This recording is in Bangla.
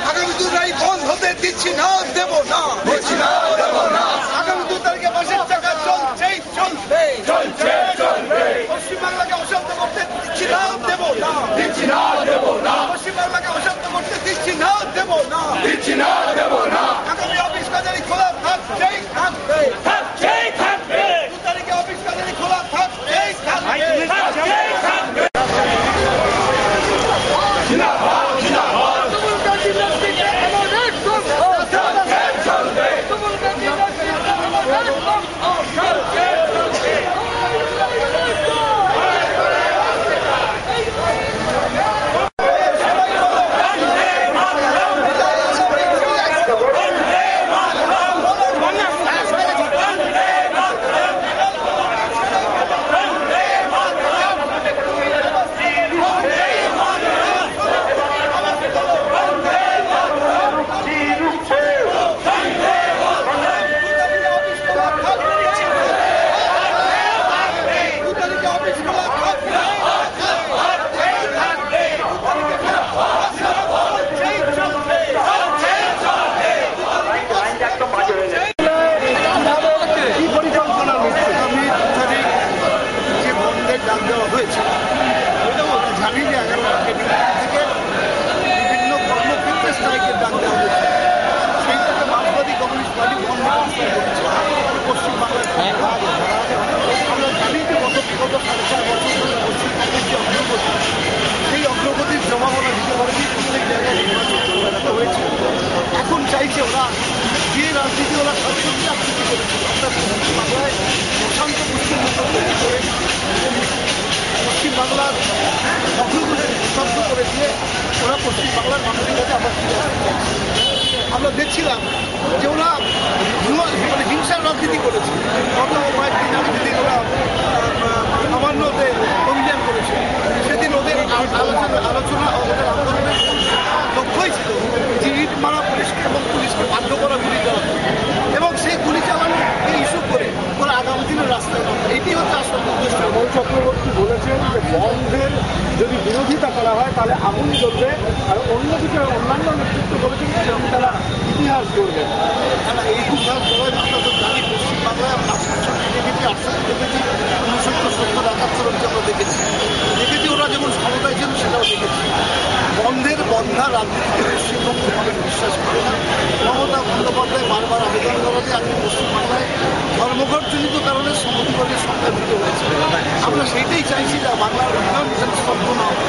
আগামী 2 তারিখ বন্ধ হতে দিচ্ছি না, দেব না। আগামী 2 তারিখে বাসের টাকা চলবে। পশ্চিমবাংলাকে অশান্ত করতে দিচ্ছি না, দেব না। পশ্চিমবাংলাকে অশান্ত করতে দিচ্ছি না, দেব না। আগামী অফিস কাছারি খোলা থাকবেই। 2 তারিখে অফিস কাছারি খোলা থাকবেই। এখন চাইছে ওরা যে রাজনীতি ওরা সবসময় রাজনীতি করেছিল, অর্থাৎ পশ্চিমবাংলায় প্রশান্ত পশ্চিমবাংলার অগ্রগতি প্রশান্ত করে দিয়ে ওরা পশ্চিমবাংলার মানুষের কাছে আবার আমরা দেখছিলাম যে ওরা মানে হিংসার রাজনীতি করেছে। গত কয়েকদিন যেদিন ওরা নবান্নতে অভিযান করেছে, সেদিন ওদের আলোচনা ওদের আন্দোলনের লক্ষ্যই ছিল যে ইট মারা পুলিশকে এবং পুলিশকে বাধ্য করা গুলি চালানো, এবং সেই গুলি চালানোকে ইস্যু করে ওরা আগামী দিনের রাস্তায় নামবে। এটি হচ্ছে আসল উদ্দেশ্য। মনোজ চক্রবর্তী বলেছেন যে বন্ধের যদি বিরোধিতা করা হয় তাহলে আগুন জ্বলবে, আর অন্যদিকে অন্যান্য নেতৃত্ব বলেছেন সেরকম তারা ইতিহাস করবেন। এই ইতিহাস করার আমরা তো জানি, পশ্চিমবাংলায় 5 দেখেছি, 68 দেখেছি, 69, 70, 71 অব্দি আমরা দেখেছি। ওরা যেমন ক্ষমতায় ছিল সেটাও দেখেছি। বন্ধা রাজনীতিতে পশ্চিমবঙ্গ বিশ্বাস করে না। মমতা বন্দ্যোপাধ্যায় বারবার আবেদন করাতে আজকে পশ্চিমবাংলায় ধর্মঘটজনিত কারণে সম্মতিবাদের সংখ্যা বৃদ্ধি হয়েছে। আমরা সেইটাই চাইছি যে বাংলার উন্নয়ন স্তব্ধ না হয়।